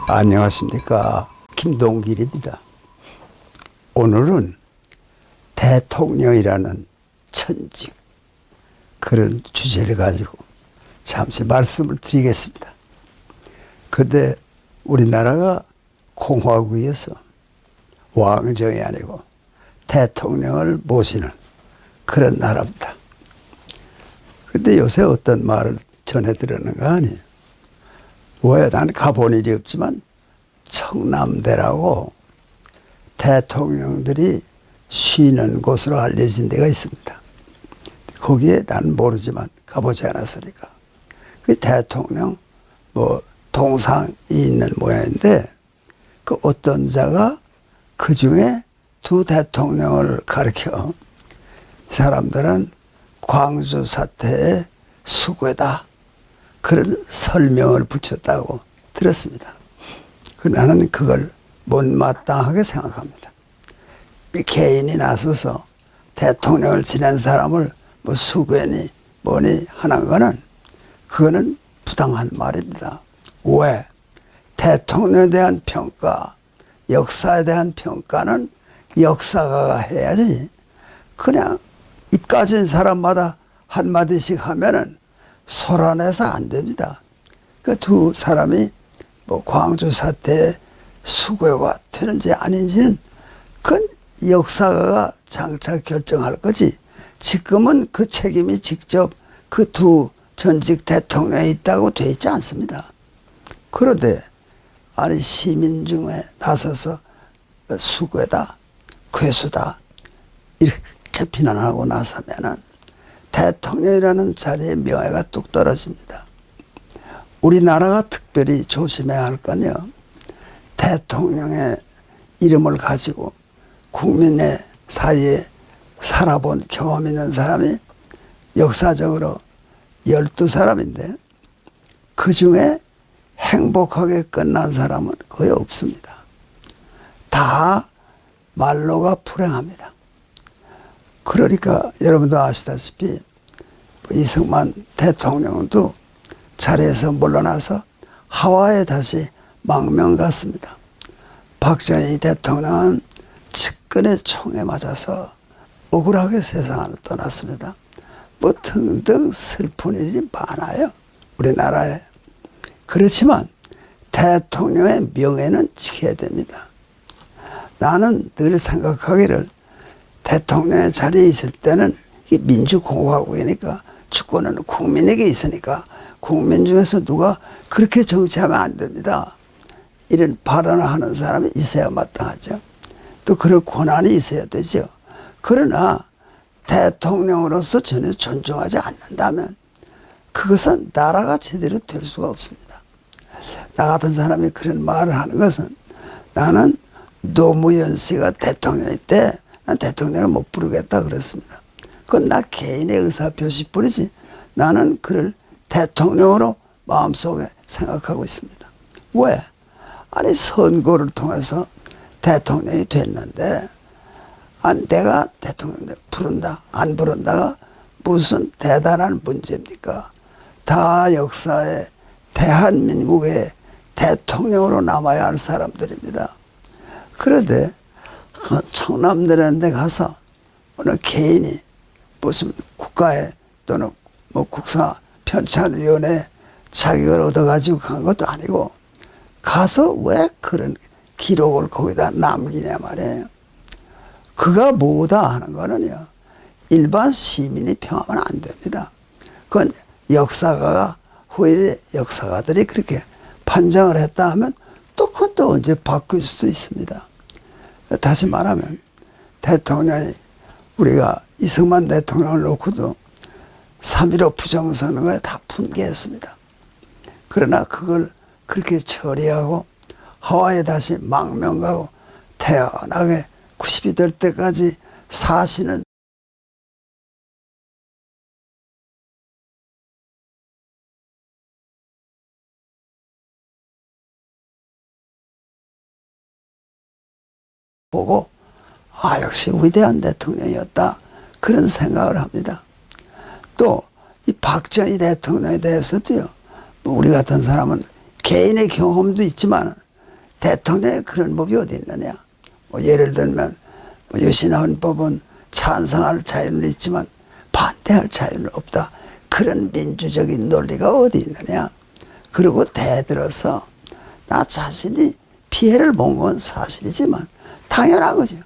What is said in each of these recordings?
안녕하십니까. 김동길입니다. 오늘은 대통령이라는 천직, 그런 주제를 가지고 잠시 말씀을 드리겠습니다. 그런데 우리나라가 공화국에서 왕정이 아니고 대통령을 모시는 그런 나라입니다. 그런데 요새 어떤 말을 전해 들었는가 하니, 왜 난 가본 일이 없지만 청남대라고 대통령들이 쉬는 곳으로 알려진 데가 있습니다. 거기에 난 모르지만 가보지 않았으니까. 그 대통령 동상이 있는 모양인데, 그 어떤 자가 그 중에 두 대통령을 가리켜 이 사람들은 광주 사태의 수괴다, 그런 설명을 붙였다고 들었습니다. 나는 그걸 못마땅하게 생각합니다. 개인이 나서서 대통령을 지낸 사람을 수괴니 뭐니 하는 거는, 그거는 부당한 말입니다. 왜? 대통령에 대한 평가, 역사에 대한 평가는 역사가가 해야지, 그냥 입 가진 사람마다 한마디씩 하면은 소란해서 안 됩니다. 그 두 사람이 광주 사태의 수괴가 되는지 아닌지는 그건 역사가가 장차 결정할 거지, 지금은 그 책임이 직접 그 두 전직 대통령에 있다고 돼 있지 않습니다. 그런데 아니, 시민 중에 나서서 수괴다, 괴수다 이렇게 비난하고 나서면은 대통령이라는 자리의 명예가 뚝 떨어집니다. 우리나라가 특별히 조심해야 할 건요, 대통령의 이름을 가지고 국민의 사이에 살아본 경험 있는 사람이 역사적으로 12사람인데 그 중에 행복하게 끝난 사람은 거의 없습니다. 다 말로가 불행합니다. 그러니까 여러분도 아시다시피 이승만 대통령도 자리에서 물러나서 하와이에 다시 망명 갔습니다. 박정희 대통령은 측근의 총에 맞아서 억울하게 세상을 떠났습니다. 등등 슬픈 일이 많아요, 우리나라에. 그렇지만 대통령의 명예는 지켜야 됩니다. 나는 늘 생각하기를, 대통령의 자리에 있을 때는 민주공화국이니까 주권은 국민에게 있으니까 국민 중에서 누가 그렇게 정치하면 안 됩니다, 이런 발언을 하는 사람이 있어야 마땅하죠. 또 그럴 권한이 있어야 되죠. 그러나 대통령으로서 전혀 존중하지 않는다면 그것은 나라가 제대로 될 수가 없습니다. 나 같은 사람이 그런 말을 하는 것은, 나는 노무현 씨가 대통령일 때 난 대통령을 못 부르겠다 그랬습니다. 그건 나 개인의 의사표시뿐이지 나는 그를 대통령으로 마음속에 생각하고 있습니다. 왜? 아니, 선거를 통해서 대통령이 됐는데, 내가 대통령 부른다 안 부른다가 무슨 대단한 문제입니까? 다 역사에 대한민국의 대통령으로 남아야 할 사람들입니다. 그런데 청남대라는 데 가서 어느 개인이 무슨 국가에 또는 국사 편찬위원회 자격을 얻어가지고 간 것도 아니고, 가서 왜 그런 기록을 거기다 남기냐 말이에요. 그가 뭐다 하는 거는요, 일반 시민이 평하면 안 됩니다. 그건 역사가가, 후일의 역사가들이 그렇게 판정을 했다 하면 또 그것도 언제 바뀔 수도 있습니다. 다시 말하면 대통령이, 우리가 이승만 대통령을 놓고도 3.15 부정선거에 다 분개했습니다. 그러나 그걸 그렇게 처리하고 하와이에 다시 망명 가고 태어나게 90이 될 때까지 사시는 보고, 역시 위대한 대통령이었다, 그런 생각을 합니다. 또 이 박정희 대통령에 대해서도요, 우리 같은 사람은 개인의 경험도 있지만 대통령에 그런 법이 어디 있느냐. 뭐 예를 들면 뭐 유신헌법은 찬성할 자유는 있지만 반대할 자유는 없다. 그런 민주적인 논리가 어디 있느냐. 그리고 대들어서 나 자신이 피해를 본 건 사실이지만 당연한 거죠.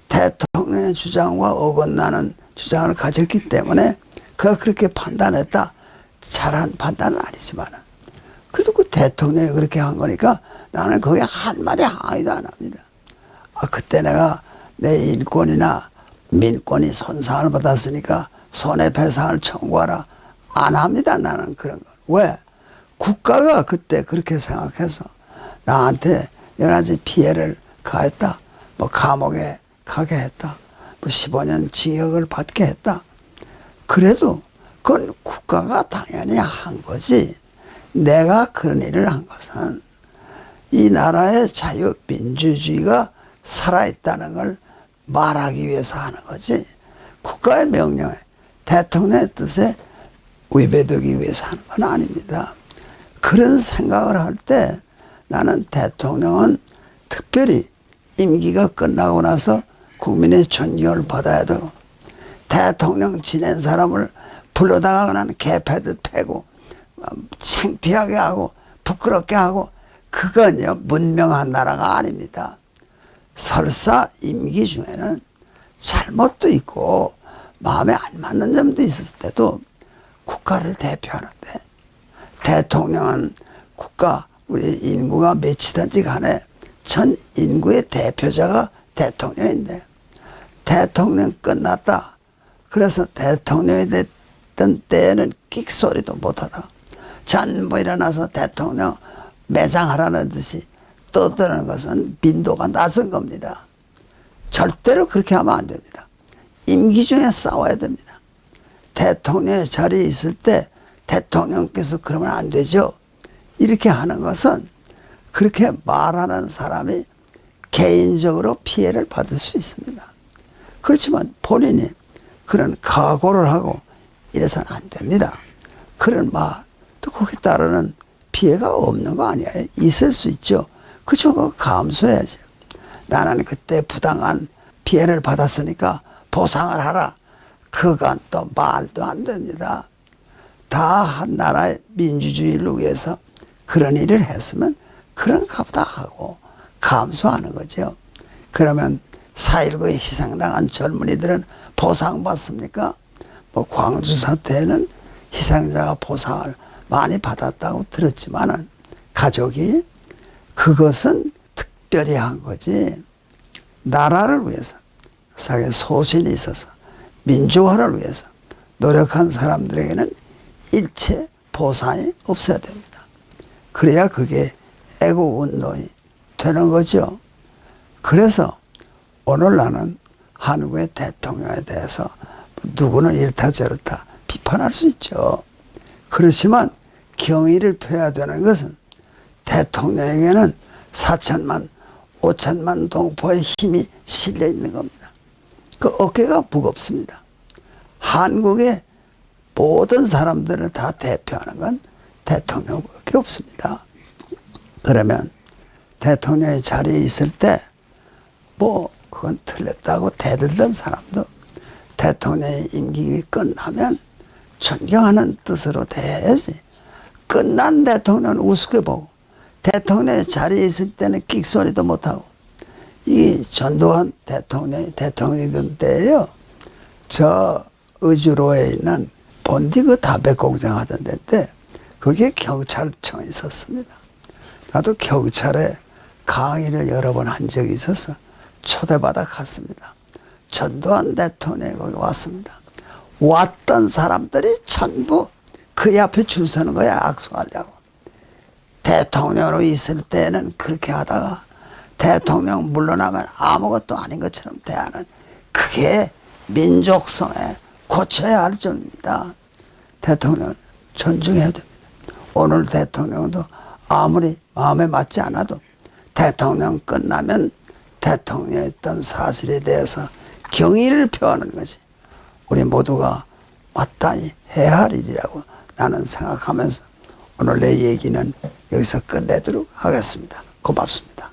대통령의 주장과 어긋나는 주장을 가졌기 때문에 그가 그렇게 판단했다. 잘한 판단은 아니지만 그래도 그 대통령이 그렇게 한 거니까 나는 거기에 한마디 항의도 안 합니다. 그때 내가 내 인권이나 민권이 손상을 받았으니까 손해배상을 청구하라. 안 합니다. 나는 그런 거. 왜? 국가가 그때 그렇게 생각해서 나한테 여러 가지 피해를 가했다. 뭐 감옥에 가게 했다. 뭐 15년 징역을 받게 했다. 그래도 그건 국가가 당연히 한 거지. 내가 그런 일을 한 것은 이 나라의 자유민주주의가 살아있다는 걸 말하기 위해서 하는 거지. 국가의 명령에 대통령의 뜻에 위배되기 위해서 하는 건 아닙니다. 그런 생각을 할 때 나는 대통령은 특별히 임기가 끝나고 나서 국민의 존경을 받아야 되고 대통령 지낸 사람을 불러다가 그냥 개패듯 패고 창피하게 하고 부끄럽게 하고 그건요 문명한 나라가 아닙니다. 설사 임기 중에는 잘못도 있고 마음에 안 맞는 점도 있을 때도 국가를 대표하는데 대통령은 국가 우리 인구가 몇이든지 간에 전 인구의 대표자가 대통령인데 대통령 끝났다. 그래서 대통령이 됐던 때에는 끽소리도 못하다. 전부 일어나서 대통령 매장하라는 듯이 떠드는 것은 빈도가 낮은 겁니다. 절대로 그렇게 하면 안 됩니다. 임기 중에 싸워야 됩니다. 대통령의 자리에 있을 때 대통령께서 그러면 안 되죠. 이렇게 하는 것은 그렇게 말하는 사람이 개인적으로 피해를 받을 수 있습니다. 그렇지만 본인이 그런 각오를 하고 이래서는 안 됩니다. 그런 말, 또 거기에 따르는 피해가 없는 거 아니에요. 있을 수 있죠. 그렇죠. 그거 감수해야죠. 나는 그때 부당한 피해를 받았으니까 보상을 하라. 그건 또 말도 안 됩니다. 다 한 나라의 민주주의를 위해서 그런 일을 했으면 그런가 보다 하고 감수하는 거죠. 그러면 4.19에 희생당한 젊은이들은 보상받습니까? 뭐 광주 사태에는 희생자가 보상을 많이 받았다고 들었지만은 가족이 그것은 특별히 한 거지. 나라를 위해서 소신이 있어서 민주화를 위해서 노력한 사람들에게는 일체 보상이 없어야 됩니다. 그래야 그게 애국운동이 되는 거죠. 그래서 오늘 나는 한국의 대통령에 대해서 누구는 이렇다 저렇다 비판할 수 있죠. 그렇지만 경의를 표해야 되는 것은 대통령에게는 4천만, 5천만 동포의 힘이 실려 있는 겁니다. 그 어깨가 무겁습니다. 한국의 모든 사람들을 다 대표하는 건 대통령밖에 없습니다. 그러면 대통령의 자리에 있을 때 뭐 그건 틀렸다고 대들던 사람도 대통령의 임기가 끝나면 존경하는 뜻으로 대해야지. 끝난 대통령은 우습게 보고 대통령의 자리에 있을 때는 끽소리도 못하고 이 전두환 대통령이던 때에요. 저 의주로에 있는 본디 그 담배 공장 하던 데 때 거기에 경찰청이 있었습니다. 나도 경찰에 강의를 여러 번 한 적이 있어서 초대받아 갔습니다. 전두환 대통령이 거기 왔습니다. 왔던 사람들이 전부 그 앞에 줄 서는 거야. 악수하려고. 대통령으로 있을 때는 그렇게 하다가 대통령 물러나면 아무것도 아닌 것처럼 대하는 그게 민족성에 고쳐야 할 점입니다. 대통령은 존중해야 됩니다. 오늘 대통령도 아무리 마음에 맞지 않아도 대통령 끝나면 대통령이었던 사실에 대해서 경의를 표하는 것이 우리 모두가 마땅히 해야 할 일이라고 나는 생각하면서 오늘 내 얘기는 여기서 끝내도록 하겠습니다. 고맙습니다.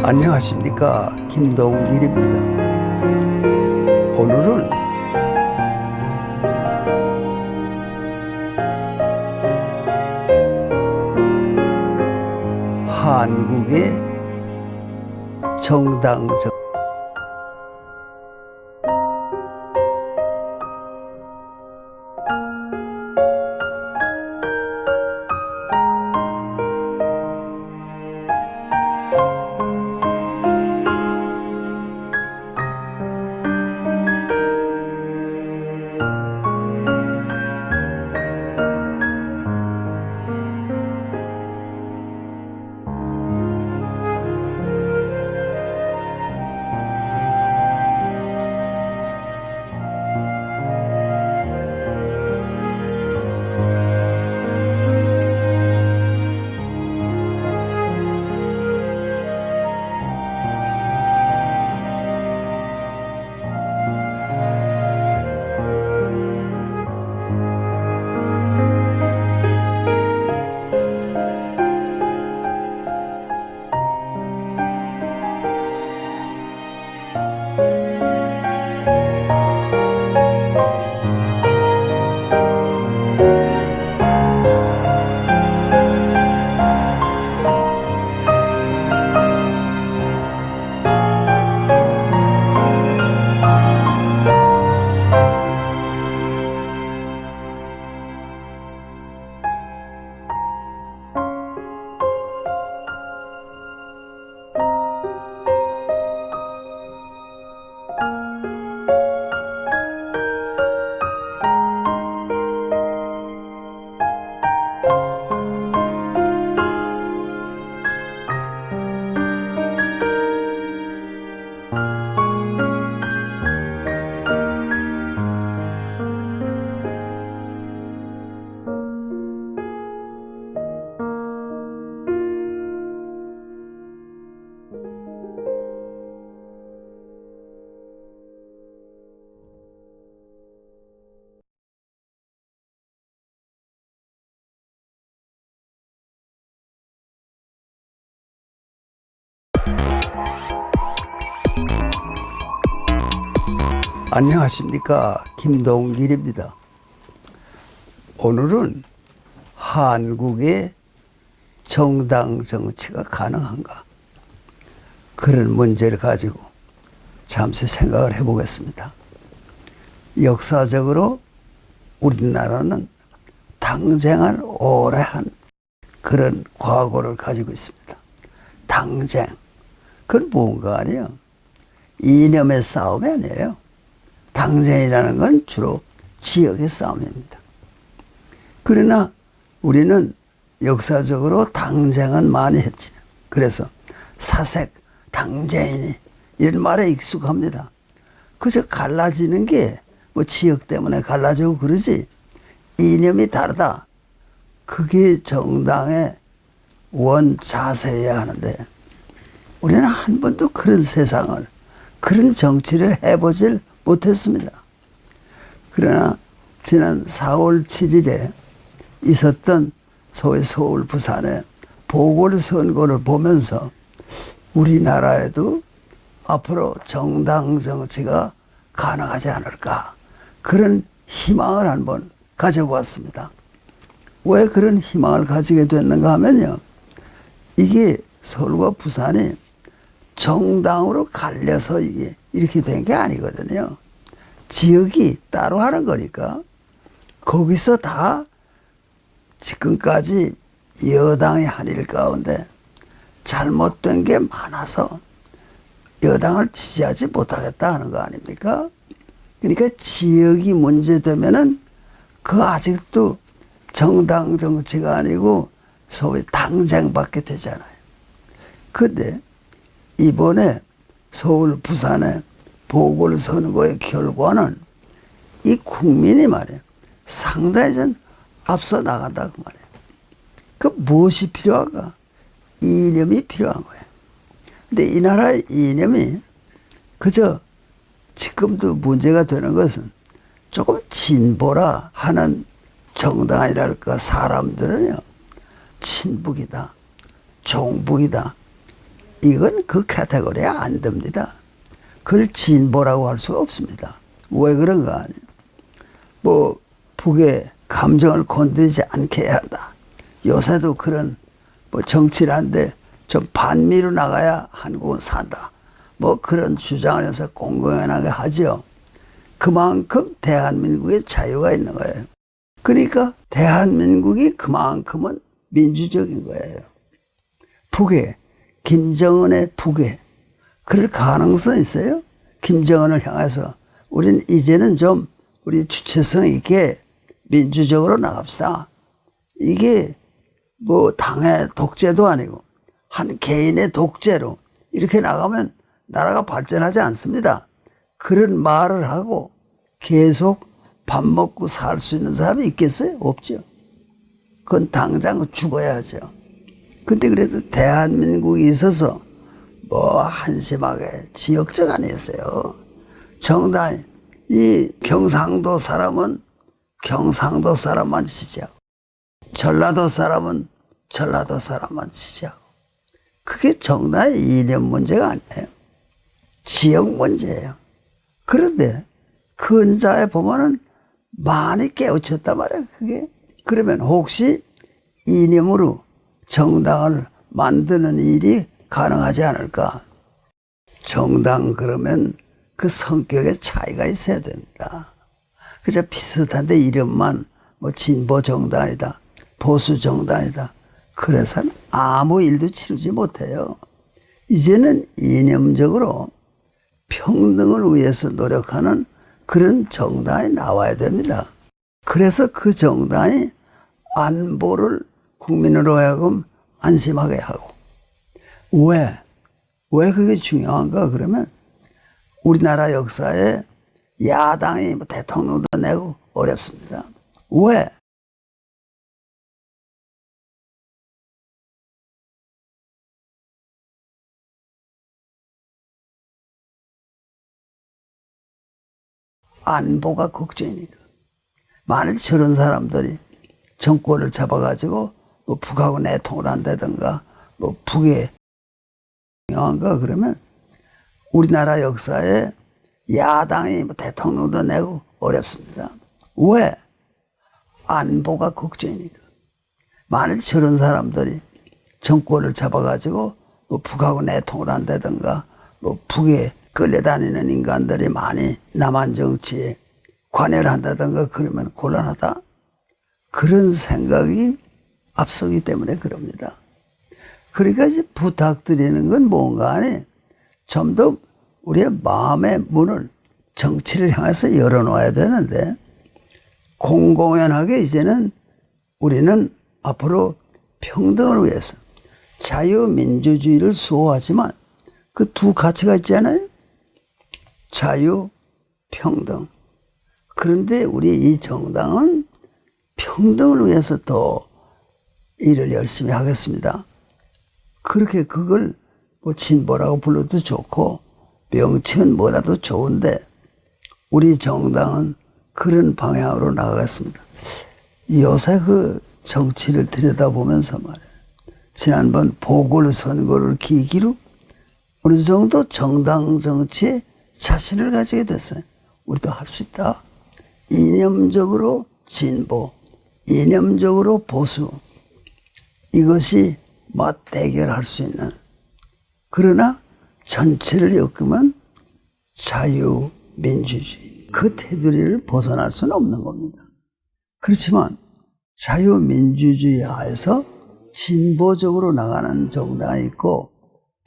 안녕하십니까, 김동길입니다. 오늘은 한국의 정당적 안녕하십니까, 김동길입니다. 오늘은 한국의 정당 정치가 가능한가, 그런 문제를 가지고 잠시 생각을 해보겠습니다. 역사적으로 우리나라는 당쟁을 오래 한 그런 과거를 가지고 있습니다. 당쟁, 그건 뭔가 아니에요. 이념의 싸움이 아니에요. 당쟁이라는 건 주로 지역의 싸움입니다. 그러나 우리는 역사적으로 당쟁은 많이 했지. 그래서 사색, 당쟁이니 이런 말에 익숙합니다. 그저 갈라지는 게 뭐 지역 때문에 갈라지고 그러지, 이념이 다르다, 그게 정당의 원 자세여야 하는데, 우리는 한 번도 그런 세상을, 그런 정치를 해보질 못했습니다. 그러나 지난 4월 7일에 있었던 소위 서울 부산의 보궐선거를 보면서 우리나라에도 앞으로 정당 정치가 가능하지 않을까, 그런 희망을 한번 가져보았습니다. 왜 그런 희망을 가지게 됐는가 하면요, 이게 서울과 부산이 정당으로 갈려서 이게 이렇게 된 게 아니거든요. 지역이 따로 하는 거니까 거기서 다 지금까지 여당이 한 일 가운데 잘못된 게 많아서 여당을 지지하지 못하겠다 하는 거 아닙니까? 그러니까 지역이 문제되면은 그 아직도 정당 정치가 아니고 소위 당쟁밖에 되잖아요. 근데 이번에 서울 부산의 보궐선거의 결과는 이 국민이 말이에요, 상당히 좀 앞서 나간다 그 말이에요. 그 무엇이 필요한가? 이념이 필요한 거예요. 근데 이 나라의 이념이 그저 지금도 문제가 되는 것은 조금 진보라 하는 정당이랄까 사람들은요, 친북이다, 종북이다, 이건 그 카테고리에 안 듭니다. 그걸 진보라고 할 수가 없습니다. 왜 그런가 하니 뭐 북의 감정을 건드리지 않게 해야 한다. 요새도 그런 뭐 정치를 하는데 좀 반미로 나가야 한국은 산다. 뭐 그런 주장을 해서 공공연하게 하죠. 그만큼 대한민국의 자유가 있는 거예요. 그러니까 대한민국이 그만큼은 민주적인 거예요. 북에 김정은의 북에 그럴 가능성이 있어요. 김정은을 향해서 우리는 이제는 좀 우리 주체성 있게 민주적으로 나갑시다. 이게 뭐 당의 독재도 아니고 한 개인의 독재로 이렇게 나가면 나라가 발전하지 않습니다. 그런 말을 하고 계속 밥 먹고 살 수 있는 사람이 있겠어요? 없죠. 그건 당장 죽어야죠. 근데 그래도 대한민국에 있어서 뭐 한심하게 지역적 아니었어요. 정당이 이 경상도 사람은 경상도 사람만 지지하고 전라도 사람은 전라도 사람만 지지하고 그게 정당의 이념 문제가 아니에요. 지역 문제예요. 그런데 근자에 보면은 많이 깨우쳤단 말이에요. 그게 그러면 혹시 이념으로 정당을 만드는 일이 가능하지 않을까? 정당 그러면 그 성격의 차이가 있어야 됩니다. 그저 비슷한데 이름만 뭐 진보 정당이다, 보수 정당이다. 그래서는 아무 일도 치르지 못해요. 이제는 이념적으로 평등을 위해서 노력하는 그런 정당이 나와야 됩니다. 그래서 그 정당이 안보를 국민으로 하여금 안심하게 하고. 왜 그게 중요한가 그러면 우리나라 역사에 야당이 뭐 대통령도 내고 어렵습니다. 왜? 안보가 걱정이니까. 만일 저런 사람들이 정권을 잡아가지고 뭐 북하고 내통을 한다든가 뭐 북에 중요한가 그러면 우리나라 역사에 야당이 뭐 대통령도 내고 어렵습니다. 왜? 안보가 걱정이니까. 만일 저런 사람들이 정권을 잡아가지고 뭐 북하고 내통을 한다든가 뭐 북에 끌려다니는 인간들이 많이 남한 정치에 관여를 한다든가 그러면 곤란하다. 그런 생각이 앞서기 때문에 그럽니다. 그러니까 이제 부탁드리는 건 뭔가 하니 좀 더 우리의 마음의 문을 정치를 향해서 열어놓아야 되는데 공공연하게 이제는 우리는 앞으로 평등을 위해서 자유민주주의를 수호하지만 그 두 가치가 있잖아요. 자유, 평등. 그런데 우리 이 정당은 평등을 위해서 더 일을 열심히 하겠습니다. 그렇게 그걸 뭐 진보라고 불러도 좋고 명칭은 뭐라도 좋은데 우리 정당은 그런 방향으로 나가겠습니다. 요새 그 정치를 들여다보면서 말이에요. 지난번 보궐선거를 계기로 어느 정도 정당 정치에 자신을 가지게 됐어요. 우리도 할 수 있다. 이념적으로 진보, 이념적으로 보수. 이것이 맞대결할 수 있는. 그러나 전체를 엮으면 자유, 민주주의. 그 테두리를 벗어날 수는 없는 겁니다. 그렇지만 자유, 민주주의 하에서 진보적으로 나가는 정당이 있고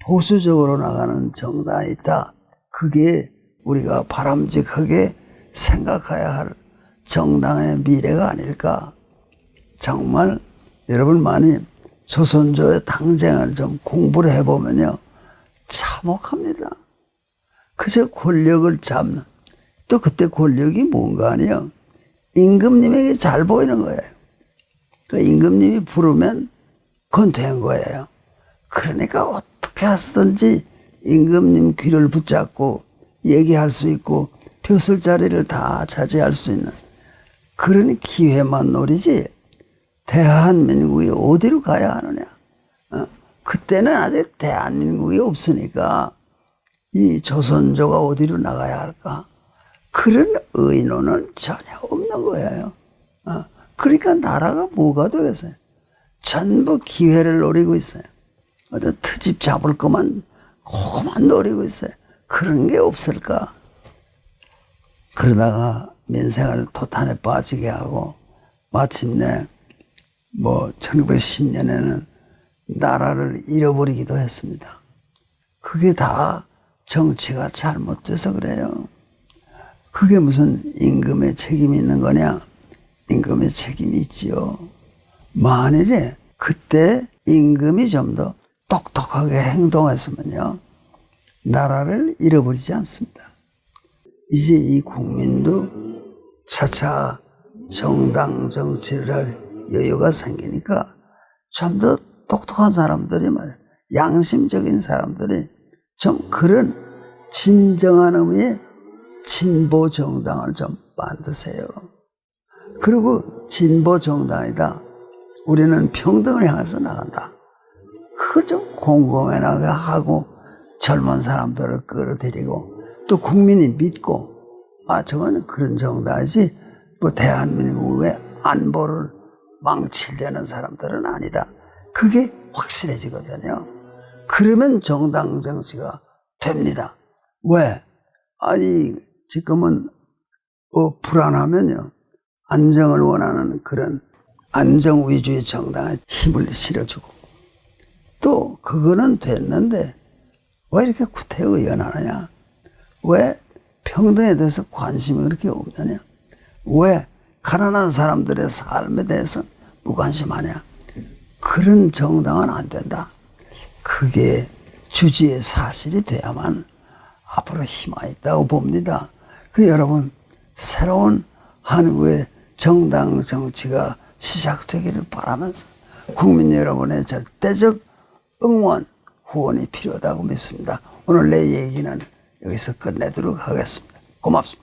보수적으로 나가는 정당이 있다. 그게 우리가 바람직하게 생각해야 할 정당의 미래가 아닐까. 정말 여러분 많이 조선조의 당쟁을 좀 공부를 해보면요. 참혹합니다. 그저 권력을 잡는. 또 그때 권력이 뭔가 아니요. 임금님에게 잘 보이는 거예요. 그 임금님이 부르면 그건 된 거예요. 그러니까 어떻게 하시든지 임금님 귀를 붙잡고 얘기할 수 있고 벼슬 자리를 다 차지할 수 있는 그런 기회만 노리지 대한민국이 어디로 가야 하느냐. 그때는 아직 대한민국이 없으니까 이 조선조가 어디로 나가야 할까? 그런 의논은 전혀 없는 거예요. 그러니까 나라가 뭐가 되겠어요? 전부 기회를 노리고 있어요. 어떤 트집 잡을 것만 그것만 노리고 있어요. 그런 게 없을까? 그러다가 민생을 토탄에 빠지게 하고 마침내 1910년에는 나라를 잃어버리기도 했습니다. 그게 다 정치가 잘못돼서 그래요. 그게 무슨 임금의 책임이 있는 거냐? 임금의 책임이 있지요. 만일에 그때 임금이 좀 더 똑똑하게 행동했으면요, 나라를 잃어버리지 않습니다. 이제 이 국민도 차차 정당 정치를 할 여유가 생기니까 좀 더 똑똑한 사람들이 말이에요. 양심적인 사람들이 좀 그런 진정한 의미의 진보 정당을 좀 만드세요. 그리고 진보 정당이다. 우리는 평등을 향해서 나간다. 그걸 좀 공공연하게 하고 젊은 사람들을 끌어들이고 또 국민이 믿고 저건 그런 정당이지 대한민국의 안보를 망치려는 사람들은 아니다. 그게 확실해지거든요. 그러면 정당 정치가 됩니다. 왜? 지금은 불안하면요, 안정을 원하는 그런 안정 위주의 정당에 힘을 실어주고, 또 그거는 됐는데 왜 이렇게 구태의연하느냐? 왜 평등에 대해서 관심이 그렇게 없느냐? 왜 가난한 사람들의 삶에 대해서 무관심하냐? 그런 정당은 안 된다. 그게 주지의 사실이 돼야만 앞으로 희망이 있다고 봅니다. 여러분, 새로운 한국의 정당 정치가 시작되기를 바라면서 국민 여러분의 절대적 응원, 후원이 필요하다고 믿습니다. 오늘 내 얘기는 여기서 끝내도록 하겠습니다. 고맙습니다.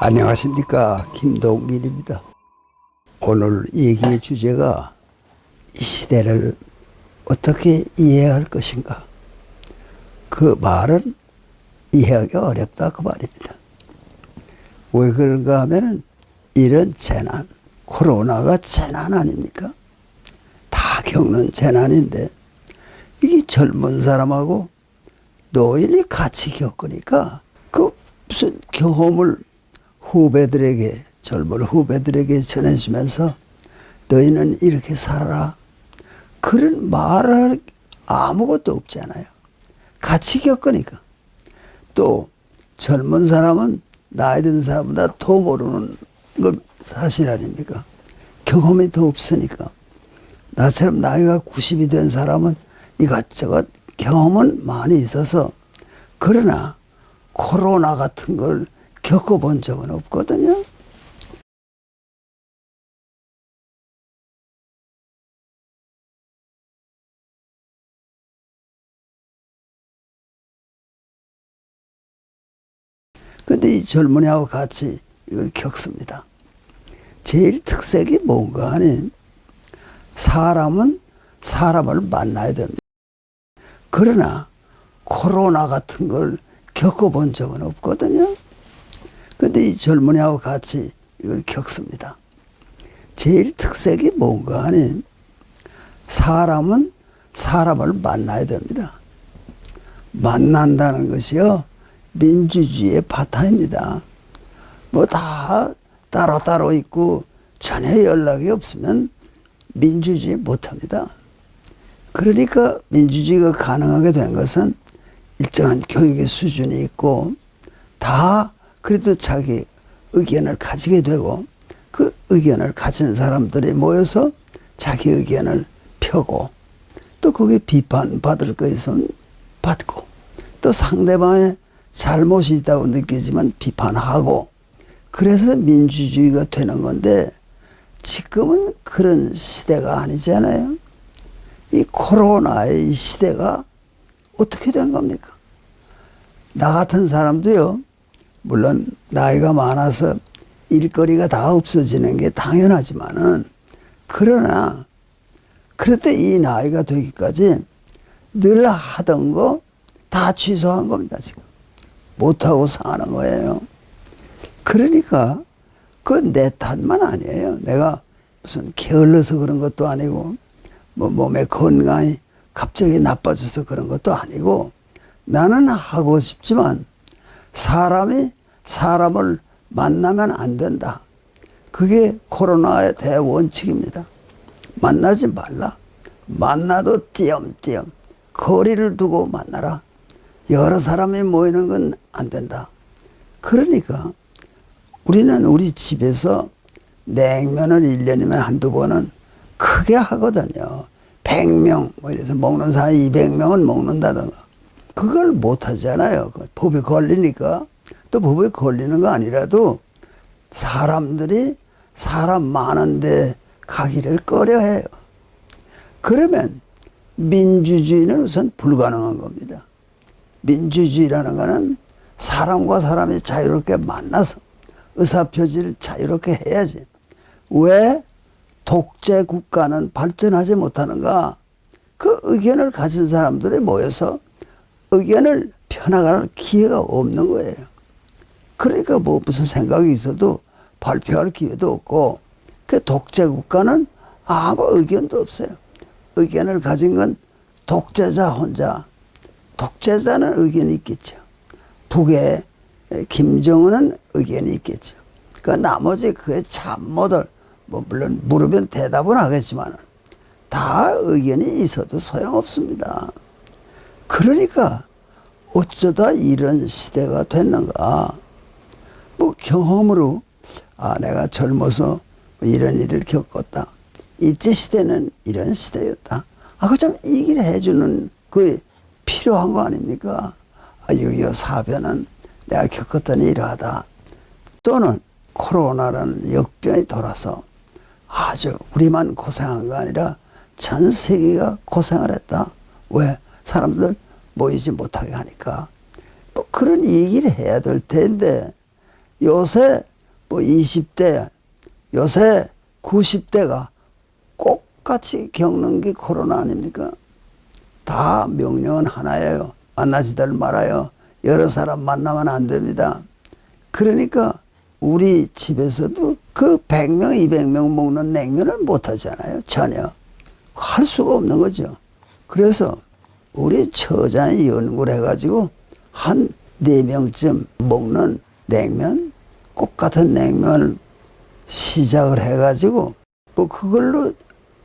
안녕하십니까, 김동길입니다. 오늘 얘기의 주제가 이 시대를 어떻게 이해할 것인가. 그 말은 이해하기 어렵다 그 말입니다. 왜 그런가 하면은 이런 재난, 코로나가 재난 아닙니까? 다 겪는 재난인데 이게 젊은 사람하고 노인이 같이 겪으니까 그 무슨 경험을 후배들에게, 젊은 후배들에게 전해주면서 너희는 이렇게 살아라. 그런 말을 아무것도 없잖아요. 같이 겪으니까. 또 젊은 사람은 나이 든 사람보다 더 모르는 건 사실 아닙니까? 경험이 더 없으니까. 나처럼 나이가 90이 된 사람은 이것저것 경험은 많이 있어서, 그러나 코로나 같은 걸 겪어본 적은 없거든요. 근데 이 젊은이하고 같이 이걸 겪습니다. 제일 특색이 뭔가 하니, 사람은 사람을 만나야 됩니다. 그러나 코로나 같은 걸 겪어본 적은 없거든요. 근데 이 젊은이하고 같이 이걸 겪습니다. 제일 특색이 뭔가 하니, 사람은 사람을 만나야 됩니다. 만난다는 것이요, 민주주의의 바탕입니다. 뭐 다 따로따로 있고 전혀 연락이 없으면 민주주의 못합니다. 그러니까 민주주의가 가능하게 된 것은 일정한 교육의 수준이 있고, 다 그래도 자기 의견을 가지게 되고, 그 의견을 가진 사람들이 모여서 자기 의견을 펴고, 또 거기에 비판받을 거 있으면 받고, 또 상대방의 잘못이 있다고 느끼지만 비판하고, 그래서 민주주의가 되는 건데, 지금은 그런 시대가 아니잖아요. 이 코로나의 이 시대가 어떻게 된 겁니까? 나 같은 사람도요, 물론 나이가 많아서 일거리가 다 없어지는 게 당연하지만은, 그러나 그래도 이 나이가 되기까지 늘 하던 거 다 취소한 겁니다. 지금 못하고 사는 거예요. 그러니까 그 내 탓만 아니에요. 내가 무슨 게을러서 그런 것도 아니고, 뭐 몸의 건강이 갑자기 나빠져서 그런 것도 아니고, 나는 하고 싶지만 사람이 사람을 만나면 안 된다. 그게 코로나의 대원칙입니다. 만나지 말라. 만나도 띄엄띄엄 거리를 두고 만나라. 여러 사람이 모이는 건 안 된다. 그러니까 우리는 우리 집에서 냉면을 1년이면 한두 번은 크게 하거든요. 100명, 뭐 이래서 먹는 사람 200명은 먹는다든가. 그걸 못 하잖아요. 법에 걸리니까. 또 법에 걸리는 거 아니라도 사람들이 사람 많은데 가기를 꺼려해요. 그러면 민주주의는 우선 불가능한 겁니다. 민주주의라는 거는 사람과 사람이 자유롭게 만나서 의사표시를 자유롭게 해야지. 왜 독재 국가는 발전하지 못하는가? 그 의견을 가진 사람들이 모여서 의견을 펴나갈 기회가 없는 거예요. 그러니까 뭐 무슨 생각이 있어도 발표할 기회도 없고, 그 독재 국가는 아무 의견도 없어요. 의견을 가진 건 독재자 혼자. 독재자는 의견이 있겠죠. 북의 김정은은 의견이 있겠죠. 그 나머지 그의 참모들, 뭐 물론 물으면 대답은 하겠지만 다 의견이 있어도 소용없습니다. 그러니까 어쩌다 이런 시대가 됐는가. 뭐 경험으로 내가 젊어서 이런 일을 겪었다. 이때 시대는 이런 시대였다. 그 좀 얘기를 해주는 그 필요한 거 아닙니까? 6.25 사변은 내가 겪었더니 이러하다. 또는 코로나라는 역병이 돌아서 아주 우리만 고생한 거 아니라 전 세계가 고생을 했다. 왜? 사람들 모이지 못하게 하니까. 뭐 그런 얘기를 해야 될 텐데, 요새 뭐 20대, 요새 90대가 똑같이 겪는 게 코로나 아닙니까? 다 명령은 하나예요. 만나지들 말아요. 여러 사람 만나면 안 됩니다. 그러니까 우리 집에서도 그 100명, 200명 먹는 냉면을 못 하잖아요. 전혀. 할 수가 없는 거죠. 그래서 우리 처장이 연구를 해가지고 한 4명쯤 먹는 냉면, 똑같은 냉면을 시작을 해가지고 뭐 그걸로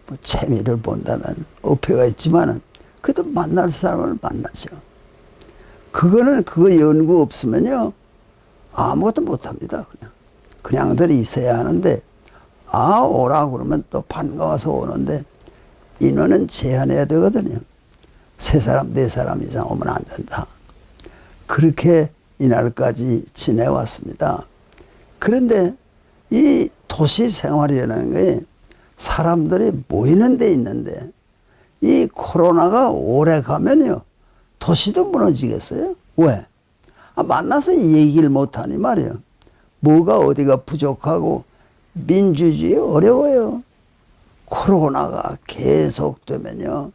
뭐 재미를 본다는 어폐가 있지만은 그래도 만날 사람을 만나죠. 그거는 그거 연구 없으면요 아무것도 못합니다. 그냥들이 있어야 하는데 오라 그러면 또 반가워서 오는데 인원은 제한해야 되거든요. 3사람, 4사람 이상 오면 안 된다. 그렇게 이날까지 지내왔습니다. 그런데 이 도시 생활이라는 게 사람들이 모이는 데 있는데 이 코로나가 오래 가면요 도시도 무너지겠어요? 왜? 만나서 얘기를 못하니 말이에요. 뭐가 어디가 부족하고 민주주의 어려워요. 코로나가 계속되면요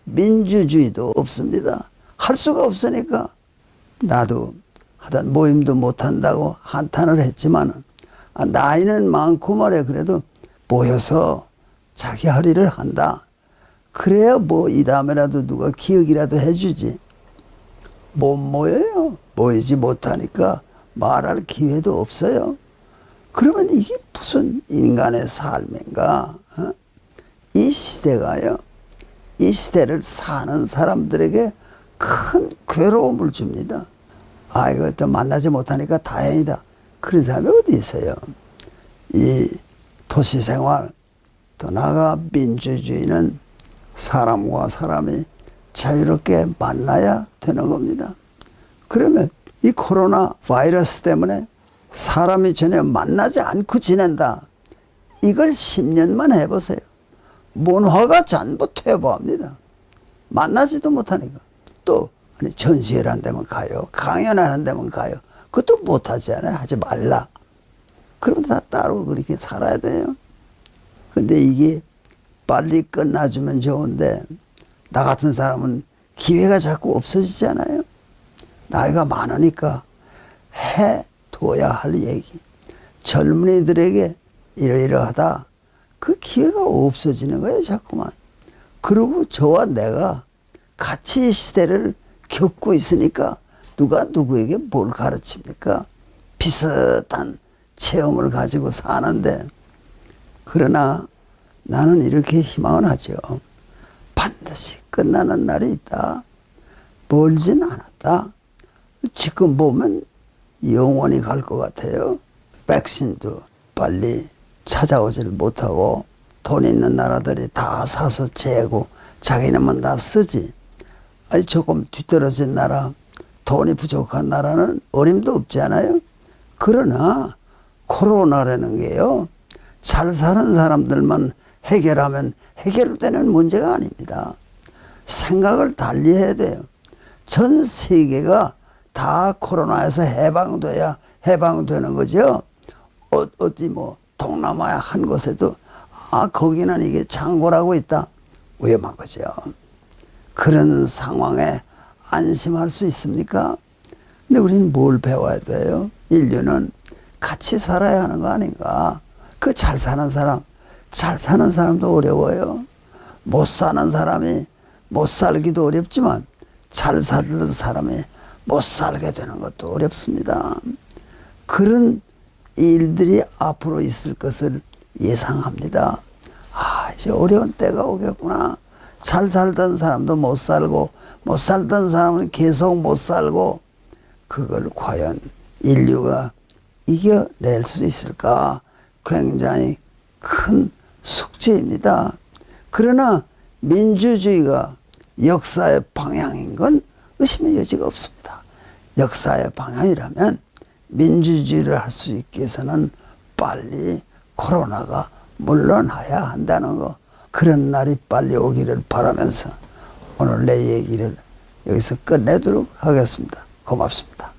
민주주의도 없습니다. 할 수가 없으니까 나도 하여튼 모임도 못한다고 한탄을 했지만 나이는 많고 말이에요. 그래도 모여서 자기 할 일을 한다. 그래야 뭐 이 다음에라도 누가 기억이라도 해주지. 못 모여요. 모이지 못하니까 말할 기회도 없어요. 그러면 이게 무슨 인간의 삶인가? 이 시대가요. 이 시대를 사는 사람들에게 큰 괴로움을 줍니다. 이거 좀 만나지 못하니까 다행이다. 그런 사람이 어디 있어요? 이 도시생활, 더 나아가 민주주의는 사람과 사람이 자유롭게 만나야 되는 겁니다. 그러면 이 코로나 바이러스 때문에 사람이 전혀 만나지 않고 지낸다. 이걸 10년만 해보세요. 문화가 전부 퇴보합니다. 만나지도 못하니까. 또 전시회를 한 데만 가요. 강연하는 데만 가요. 그것도 못하잖아요. 하지 말라. 그럼 다 따로 그렇게 살아야 돼요. 근데 이게 빨리 끝나주면 좋은데 나 같은 사람은 기회가 자꾸 없어지잖아요. 나이가 많으니까 해둬야 할 얘기. 젊은이들에게 이러이러하다. 그 기회가 없어지는 거예요, 자꾸만. 그리고 저와 내가 같이 이 시대를 겪고 있으니까 누가 누구에게 뭘 가르칩니까? 비슷한 체험을 가지고 사는데. 그러나 나는 이렇게 희망을 하죠. 반드시 끝나는 날이 있다. 멀진 않았다. 지금 보면 영원히 갈 것 같아요. 백신도 빨리 찾아오지를 못하고 돈 있는 나라들이 다 사서 재고 자기네만 다 쓰지. 조금 뒤떨어진 나라, 돈이 부족한 나라는 어림도 없지 않아요? 그러나 코로나라는 게요. 잘 사는 사람들만 해결하면 해결되는 문제가 아닙니다. 생각을 달리 해야 돼요. 전 세계가 다 코로나에서 해방돼야 해방되는 거죠. 어디 뭐 동남아야 한 곳에도 거기는 이게 창고라고 있다. 위험한 거죠. 그런 상황에 안심할 수 있습니까? 근데 우리는 뭘 배워야 돼요? 인류는 같이 살아야 하는 거 아닌가? 그 잘 사는 사람도 어려워요. 못 사는 사람이 못 살기도 어렵지만 잘 사는 사람이 못 살게 되는 것도 어렵습니다. 그런 일들이 앞으로 있을 것을 예상합니다. 이제 어려운 때가 오겠구나. 잘 살던 사람도 못 살고 못 살던 사람은 계속 못 살고 그걸 과연 인류가 이겨낼 수 있을까? 굉장히 큰 숙제입니다. 그러나 민주주의가 역사의 방향인 건 의심의 여지가 없습니다. 역사의 방향이라면 민주주의를 할 수 있기 위해서는 빨리 코로나가 물러나야 한다는 거, 그런 날이 빨리 오기를 바라면서 오늘 내 얘기를 여기서 끝내도록 하겠습니다. 고맙습니다.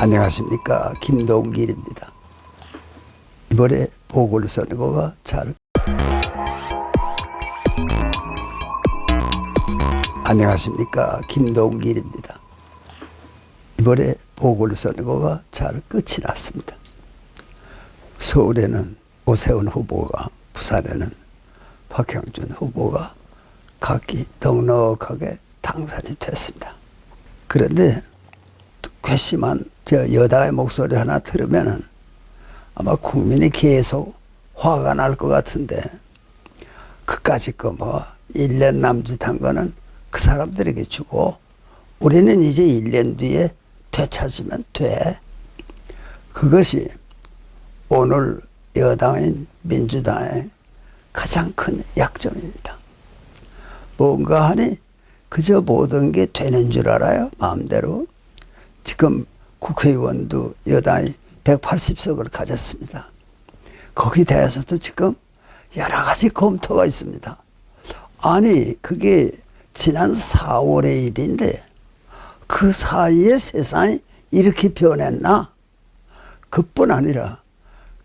안녕하십니까, 김동길입니다. 이번에 보궐선거가 안녕하십니까, 김동길입니다. 이번에 보궐선거가 잘 끝이 났습니다. 서울에는 오세훈 후보가, 부산에는 박형준 후보가 각기 넉넉하게 당선이 됐습니다. 그런데 괘씸한 여당의 목소리 하나 들으면은 아마 국민이 계속 화가 날 것 같은데, 그까짓 거 뭐 1년 남짓한 거는 그 사람들에게 주고 우리는 이제 1년 뒤에 되찾으면 돼. 그것이 오늘 여당인 민주당의 가장 큰 약점입니다. 뭔가 하니 그저 모든 게 되는 줄 알아요, 마음대로. 지금 국회의원도 여당이 180석을 가졌습니다. 거기에 대해서도 지금 여러 가지 검토가 있습니다. 아니, 그게 지난 4월의 일인데 그 사이에 세상이 이렇게 변했나? 그뿐 아니라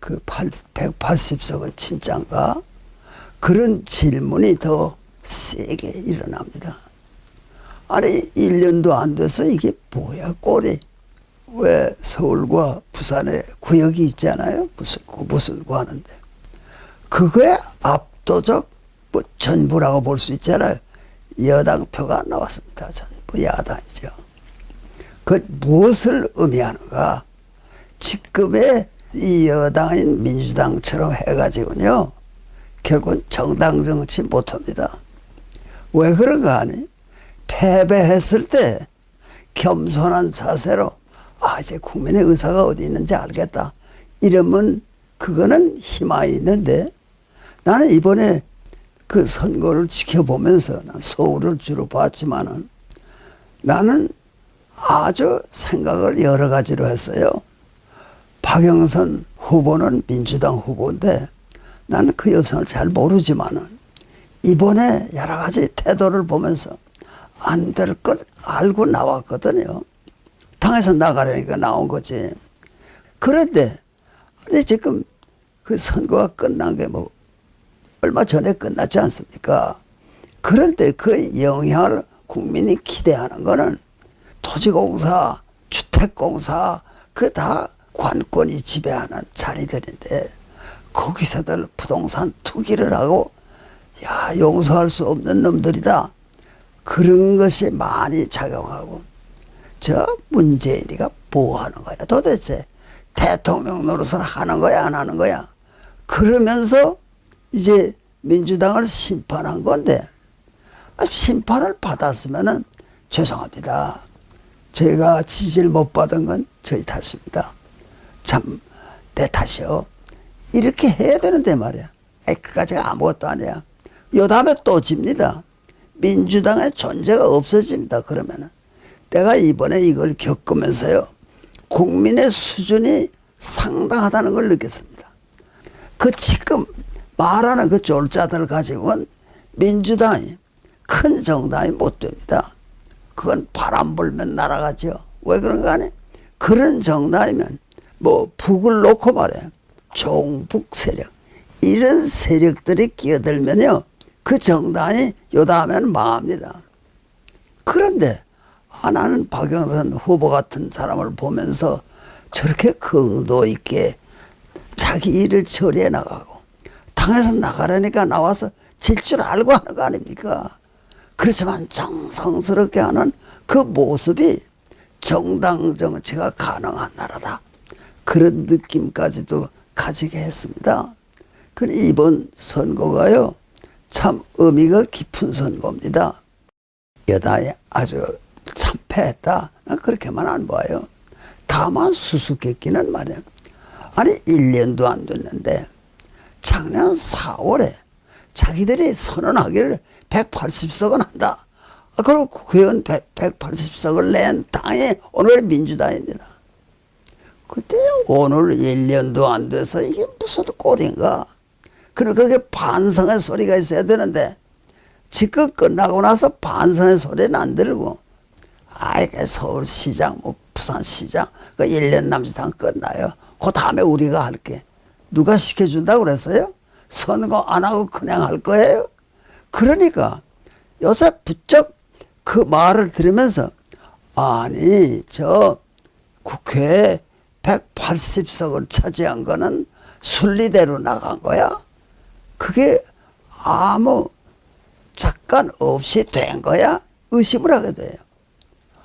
그 180석은 진짠가? 그런 질문이 더 세게 일어납니다. 아니, 1년도 안 돼서 이게 뭐야, 꼴이. 왜 서울과 부산에 구역이 있잖아요. 무슨 구 하는데. 그거에 압도적 전부라고 볼 수 있잖아요. 여당 표가 나왔습니다. 전부 야당이죠. 그 무엇을 의미하는가? 지금의 이 여당인 민주당처럼 해가지고요, 결국은 정당 정치 못합니다. 왜 그런가 하니? 패배했을 때 겸손한 자세로 이제 국민의 의사가 어디 있는지 알겠다, 이러면 그거는 희망이 있는데, 나는 이번에 그 선거를 지켜보면서, 난 서울을 주로 봤지만은 나는 아주 생각을 여러 가지로 했어요. 박영선 후보는 민주당 후보인데 나는 그 여성을 잘 모르지만은 이번에 여러 가지 태도를 보면서 안 될 걸 알고 나왔거든요. 당에서 나가려니까 나온 거지. 그런데 지금 그 선거가 끝난 게 뭐 얼마 전에 끝났지 않습니까? 그런데 그 영향을 국민이 기대하는 거는 토지공사, 주택공사, 그 다 관권이 지배하는 자리들인데, 거기서들 부동산 투기를 하고, 야, 용서할 수 없는 놈들이다, 그런 것이 많이 작용하고, 저 문재인이가 뭐 하는 거야 도대체? 대통령 노릇을 하는 거야, 안 하는 거야? 그러면서 이제 민주당을 심판한 건데, 심판을 받았으면은 죄송합니다, 제가 지지를 못 받은 건 저희 탓입니다. 참 내 탓이요. 이렇게 해야 되는데 말이야. 그까지가 아무것도 아니야. 요 다음에 또 집니다. 민주당의 존재가 없어집니다. 그러면은 내가 이번에 이걸 겪으면서요, 국민의 수준이 상당하다는 걸 느꼈습니다. 그 지금 말하는 그 졸자들 가지고는 민주당이 큰 정당이 못 됩니다. 그건 바람 불면 날아가죠. 왜 그런가 하니? 그런 정당이면 뭐 북을 놓고 말해, 종북 세력, 이런 세력들이 끼어들면요, 그 정당이 요 다음에는 망합니다. 그런데 나는 박영선 후보 같은 사람을 보면서 저렇게 긍도 있게 자기 일을 처리해 나가고, 당에서 나가려니까 나와서 질 줄 알고 하는 거 아닙니까? 그렇지만 정성스럽게 하는 그 모습이 정당 정치가 가능한 나라다, 그런 느낌까지도 가지게 했습니다. 그런데 이번 선거가요, 참 의미가 깊은 선거입니다. 여당이 아주 참패했다, 난 그렇게만 안 봐요. 다만 수수께끼는 말이야, 아니 1년도 안 됐는데 작년 4월에 자기들이 선언하기를 180석은 한다. 그리고 국회의원 180석을 낸 당이 오늘 민주당입니다. 그때 오늘 1년도 안 돼서 이게 무슨 꼴인가. 그럼 그게 반성의 소리가 있어야 되는데, 지금 끝나고 나서 반성의 소리는 안 들고, 서울시장, 뭐 부산시장, 그 1년 남짓하면 끝나요. 그 다음에 우리가 할게. 누가 시켜준다고 그랬어요? 선거 안 하고 그냥 할 거예요? 그러니까 요새 부쩍 그 말을 들으면서 아니 저 국회에 180석을 차지한 거는 순리대로 나간 거야? 그게 아무 작간 없이 된 거야? 의심을 하게 돼요.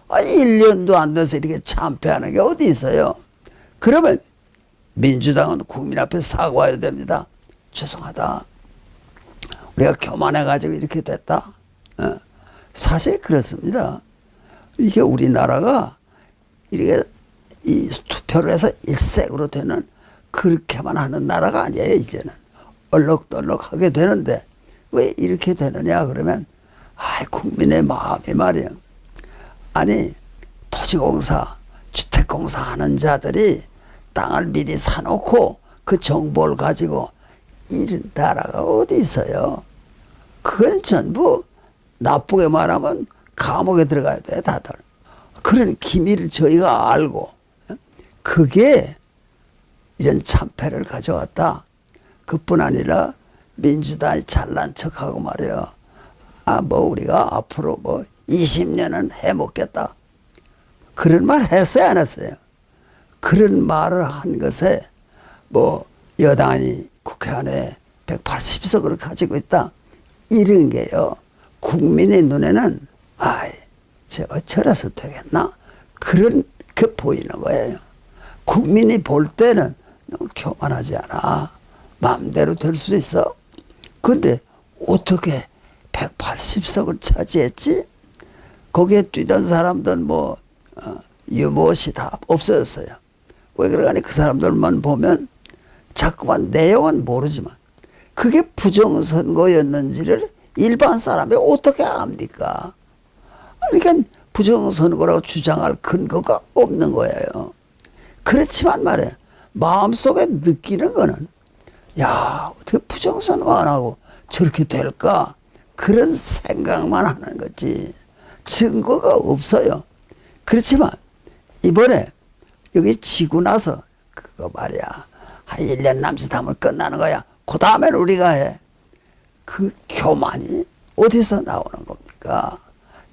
아니 1년도 안 돼서 이렇게 참패하는 게 어디 있어요? 그러면 민주당은 국민 앞에 사과해야 됩니다. 죄송하다. 우리가 교만해가지고 이렇게 됐다. 사실 그렇습니다. 이게 우리나라가 이렇게 이 투표를 해서 일색으로 되는 그렇게만 하는 나라가 아니에요. 이제는 얼럭덜럭 하게 되는데 왜 이렇게 되느냐 그러면 국민의 마음이 말이에요. 아니 토지공사 주택공사 하는 자들이 땅을 미리 사놓고 그 정보를 가지고 이런 나라가 어디 있어요. 그건 전부 나쁘게 말하면 감옥에 들어가야 돼 다들. 그런 기밀을 저희가 알고 그게 이런 참패를 가져왔다. 그뿐 아니라 민주당이 잘난 척하고 말이에요. 뭐 우리가 앞으로 뭐 20년은 해먹겠다. 그런 말 했어요 안 했어요? 그런 말을 한 것에 뭐 여당이 국회 안에 180석을 가지고 있다. 이런 게요. 국민의 눈에는 저거 저래서 되겠나? 그런 게 보이는 거예요. 국민이 볼 때는 너무 교만하지 않아. 마음대로 될 수 있어. 근데 어떻게 180석을 차지했지? 거기에 뛰던 사람들 유무엇이 다 없어졌어요. 왜 그러니 그 사람들만 보면 자꾸만 내용은 모르지만 그게 부정선거였는지를 일반 사람이 어떻게 압니까? 그러니까 부정선거라고 주장할 근거가 없는 거예요. 그렇지만 말이에요. 마음속에 느끼는 거는 어떻게 부정선거 안 하고 저렇게 될까? 그런 생각만 하는 거지. 증거가 없어요. 그렇지만 이번에 여기 지고 나서 그거 말이야. 한 1년 남짓하면 끝나는 거야. 그 다음엔 우리가 해. 그 교만이 어디서 나오는 겁니까?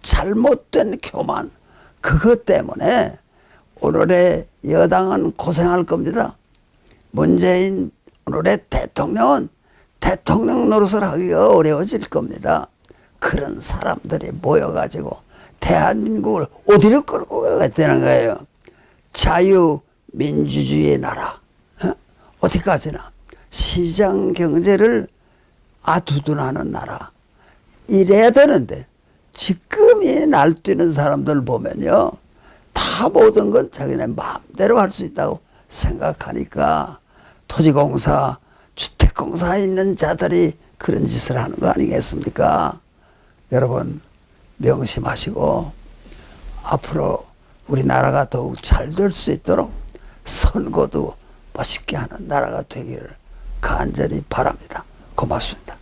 잘못된 교만. 그것 때문에 오늘의 여당은 고생할 겁니다. 문재인 오늘의 대통령은 대통령 노릇을 하기가 어려워질 겁니다. 그런 사람들이 모여가지고 대한민국을 어디로 끌고 가겠다는 거예요. 자유민주주의의 나라. 어디까지나 시장 경제를 두둔하는 나라. 이래야 되는데 지금 이 날뛰는 사람들 보면요. 다 모든 건 자기네 마음대로 할 수 있다고 생각하니까 토지공사, 주택공사에 있는 자들이 그런 짓을 하는 거 아니겠습니까? 여러분 명심하시고 앞으로 우리나라가 더욱 잘 될 수 있도록 선거도 멋있게 하는 나라가 되기를 간절히 바랍니다. 고맙습니다.